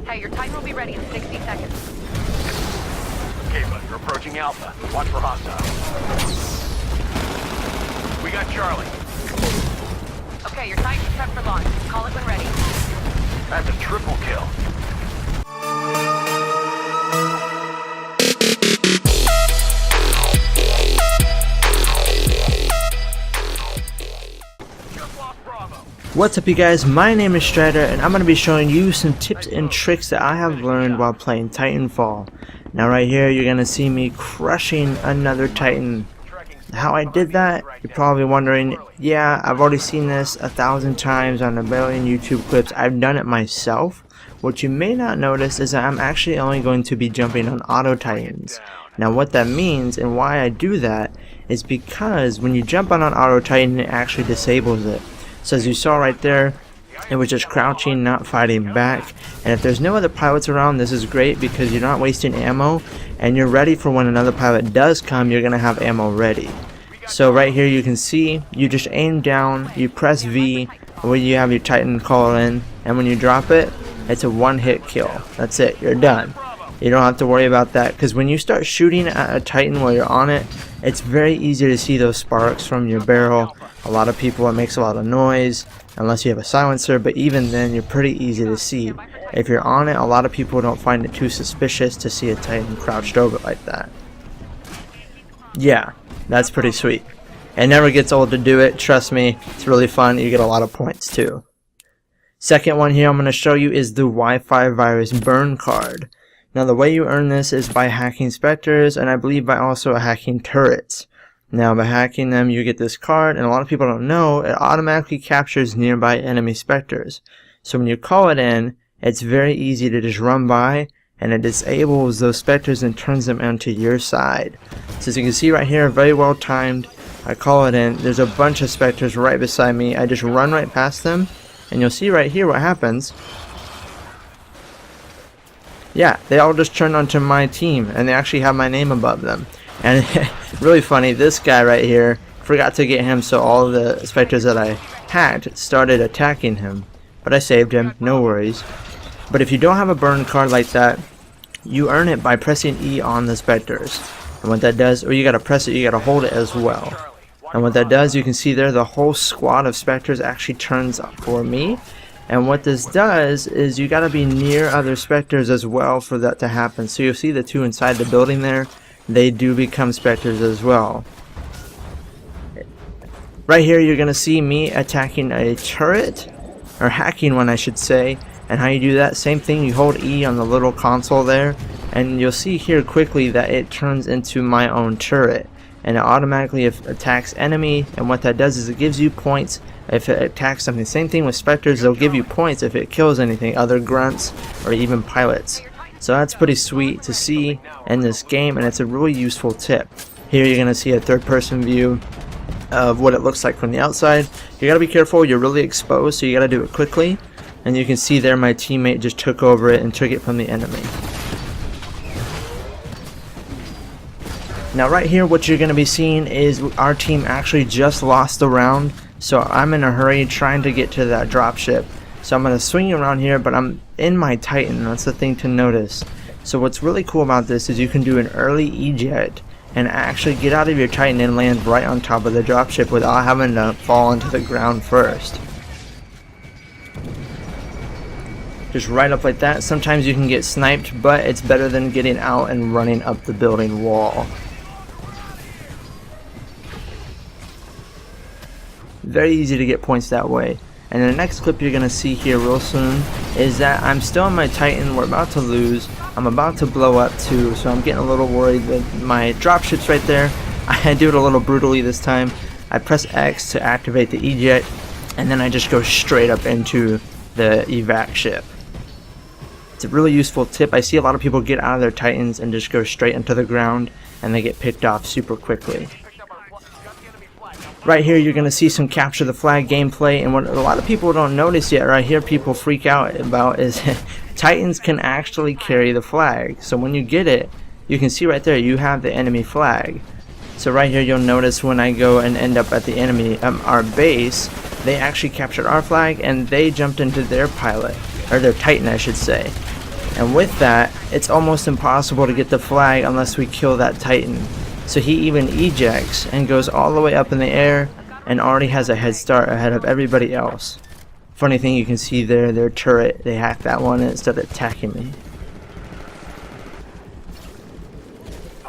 Hey, your Titan will be ready in 60 seconds. Okay, bud, you're approaching Alpha. Watch for hostiles. We got Charlie. Okay, your Titan's prepped for launch. Call it when ready. That's a triple kill. Just lost Bravo. What's up, you guys? My name is Strider, and I'm going to be showing you some tips and tricks that I have learned while playing Titanfall. Now right here, you're going to see me crushing another Titan. How I did that, you're probably wondering. Yeah, I've already seen this 1,000 times on a billion YouTube clips. I've done it myself. What you may not notice is that I'm actually only going to be jumping on auto Titans. Now what that means and why I do that is because when you jump on an auto Titan, it actually disables it. So as you saw right there, it was just crouching, not fighting back. And if there's no other pilots around, this is great because you're not wasting ammo and you're ready for when another pilot does come, you're gonna have ammo ready. So right here you can see, you just aim down, you press V where you have your Titan call in, and when you drop it, it's a one-hit kill. That's it, you're done. You don't have to worry about that, because when you start shooting at a Titan while you're on it, it's very easy to see those sparks from your barrel. A lot of people, it makes a lot of noise unless you have a silencer, but even then you're pretty easy to see. If you're on it, a lot of people don't find it too suspicious to see a Titan crouched over like that. Yeah, that's pretty sweet. It never gets old to do it, trust me, it's really fun, you get a lot of points too. Second one here I'm going to show you is the Wi-Fi virus burn card. Now the way you earn this is by hacking Spectres, and I believe by also hacking turrets. Now by hacking them you get this card, and a lot of people don't know, it automatically captures nearby enemy Spectres. So when you call it in, it's very easy to just run by, and it disables those Spectres and turns them onto your side. So as you can see right here, very well timed, I call it in, there's a bunch of Spectres right beside me, I just run right past them, and you'll see right here what happens. Yeah, they all just turn onto my team, and they actually have my name above them. And really funny, this guy right here, forgot to get him, so all of the Spectres that I hacked started attacking him. But I saved him, no worries. But if you don't have a burn card like that, you earn it by pressing E on the Spectres. And what that does, or you gotta press it, you gotta hold it as well. And what that does, you can see there, the whole squad of Spectres actually turns up for me. And what this does is you gotta be near other Spectres as well for that to happen. So you'll see the two inside the building there, they do become Spectres as well. Right here you're gonna see me attacking a turret, or hacking one I should say. And how you do that, same thing, you hold E on the little console there, and you'll see here quickly that it turns into my own turret. And it automatically attacks enemy, and what that does is it gives you points if it attacks something. Same thing with Spectres, they'll give you points if it kills anything, other grunts or even pilots. So that's pretty sweet to see in this game, and it's a really useful tip. Here you're going to see a third person view of what it looks like from the outside. You got to be careful, you're really exposed, so you got to do it quickly. And you can see there my teammate just took over it and took it from the enemy. Now right here what you're going to be seeing is our team actually just lost the round, so I'm in a hurry trying to get to that dropship. So I'm going to swing around here, but I'm in my Titan, that's the thing to notice. So what's really cool about this is you can do an early eject and actually get out of your Titan and land right on top of the dropship without having to fall into the ground first. Just right up like that. Sometimes you can get sniped, but it's better than getting out and running up the building wall. Very easy to get points that way. And the next clip you're gonna see here real soon is that I'm still on my Titan, we're about to lose, I'm about to blow up too, so I'm getting a little worried with my dropships right there. I do it a little brutally this time. I press X to activate the eject, and then I just go straight up into the evac ship. It's a really useful tip. I see a lot of people get out of their Titans and just go straight into the ground, and they get picked off super quickly. Right here you're going to see some capture the flag gameplay, and what a lot of people don't notice yet, right here people freak out about, is Titans can actually carry the flag. So when you get it, you can see right there you have the enemy flag. So right here you'll notice when I go and end up at the enemy, our base, they actually captured our flag and they jumped into their pilot, or their Titan I should say. And with that, it's almost impossible to get the flag unless we kill that Titan. So he even ejects and goes all the way up in the air and already has a head start ahead of everybody else. Funny thing, you can see there, their turret, they hacked that one and it started attacking me.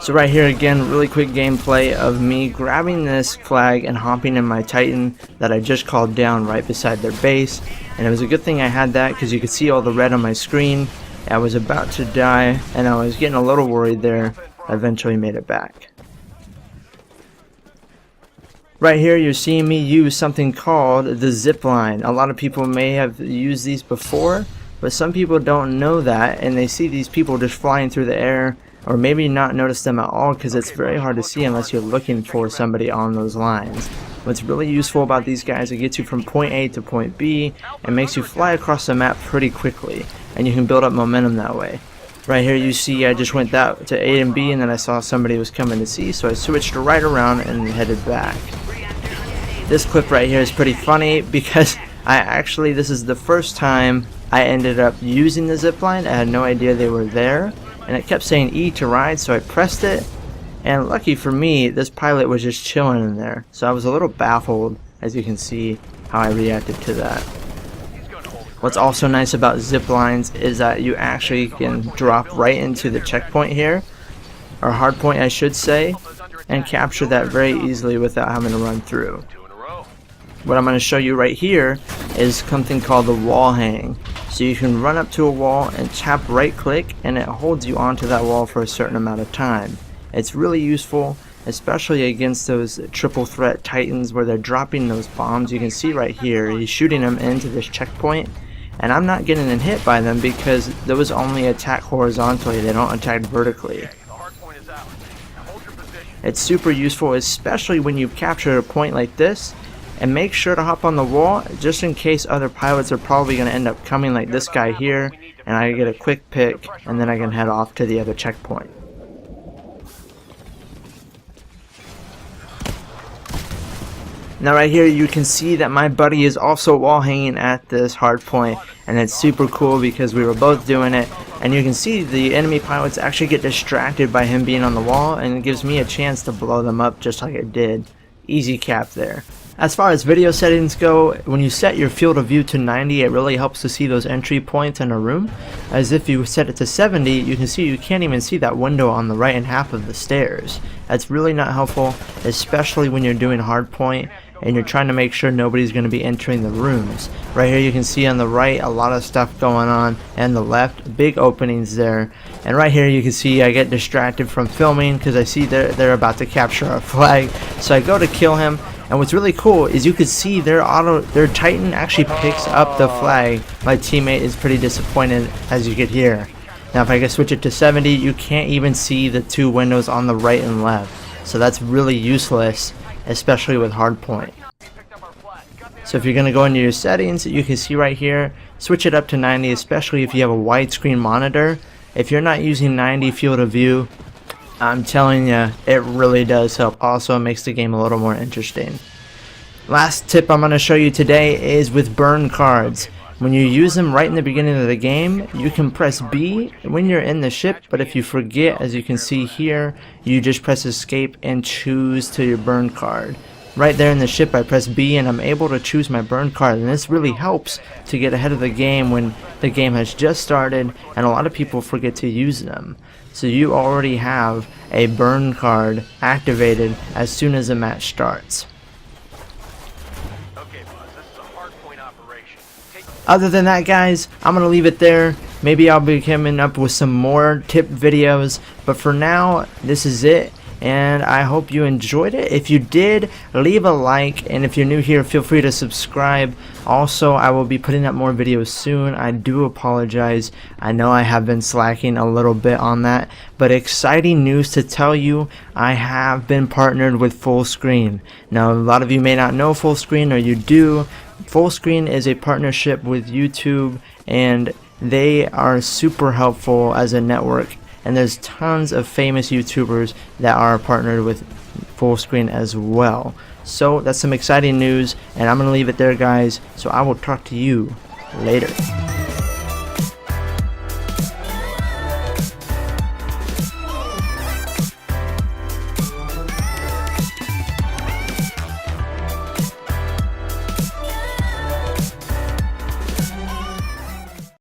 So right here again, really quick gameplay of me grabbing this flag and hopping in my Titan that I just called down right beside their base. And it was a good thing I had that because you could see all the red on my screen. I was about to die and I was getting a little worried there. I eventually made it back. Right here you're seeing me use something called the zip line. A lot of people may have used these before, but some people don't know that and they see these people just flying through the air, or maybe not notice them at all because it's very hard to see unless you're looking for somebody on those lines. What's really useful about these guys, it gets you from point A to point B and makes you fly across the map pretty quickly, and you can build up momentum that way. Right here you see I just went that to A and B and then I saw somebody was coming to C, so I switched right around and headed back. This clip right here is pretty funny because this is the first time I ended up using the zipline. I had no idea they were there and it kept saying E to ride, so I pressed it, and lucky for me this pilot was just chilling in there, so I was a little baffled, as you can see how I reacted to that. What's also nice about zip lines is that you actually can drop right into the checkpoint here, or hard point I should say, and capture that very easily without having to run through. What I'm going to show you right here is something called the wall hang. So you can run up to a wall and tap right click and it holds you onto that wall for a certain amount of time. It's really useful, especially against those triple threat Titans where they're dropping those bombs. You can see right here, he's shooting them into this checkpoint and I'm not getting hit by them because those only attack horizontally, they don't attack vertically. It's super useful, especially when you've captured a point like this. And make sure to hop on the wall just in case other pilots are probably going to end up coming, like this guy here, and I get a quick pick and then I can head off to the other checkpoint. Now right here you can see that my buddy is also wall hanging at this hard point, and it's super cool because we were both doing it, and you can see the enemy pilots actually get distracted by him being on the wall, and it gives me a chance to blow them up just like it did. Easy cap there. As far as video settings go, when you set your field of view to 90, it really helps to see those entry points in a room. As if you set it to 70, you can see you can't even see that window on the right hand half of the stairs. That's really not helpful, especially when you're doing hardpoint and you're trying to make sure nobody's going to be entering the rooms. Right here you can see on the right a lot of stuff going on, and the left, big openings there. And right here you can see I get distracted from filming because I see they're about to capture a flag, so I go to kill him. And what's really cool is you can see their Titan actually picks up the flag. My teammate is pretty disappointed, as you could hear. Now if I can switch it to 70, you can't even see the two windows on the right and left. So that's really useless, especially with hardpoint. So if you're going to go into your settings, you can see right here, switch it up to 90, especially if you have a widescreen monitor. If you're not using 90 field of view, I'm telling you, it really does help. Also, it makes the game a little more interesting. Last tip I'm going to show you today is with burn cards. When you use them right in the beginning of the game, you can press B when you're in the ship, but if you forget, as you can see here, you just press escape and choose to your burn card. Right there in the ship I press B and I'm able to choose my burn card, and this really helps to get ahead of the game when the game has just started and a lot of people forget to use them. So you already have a burn card activated as soon as the match starts. Other than that, guys, I'm going to leave it there. Maybe I'll be coming up with some more tip videos, but for now, this is it. And I hope you enjoyed it. If you did, leave a like, and if you're new here, feel free to subscribe. Also, I will be putting up more videos soon. I do apologize. I know I have been slacking a little bit on that, but exciting news to tell you, I have been partnered with Fullscreen. Now, a lot of you may not know Fullscreen, or you do. Fullscreen is a partnership with YouTube, and they are super helpful as a network. And there's tons of famous YouTubers that are partnered with Fullscreen as well. So that's some exciting news, and I'm going to leave it there, guys. So I will talk to you later.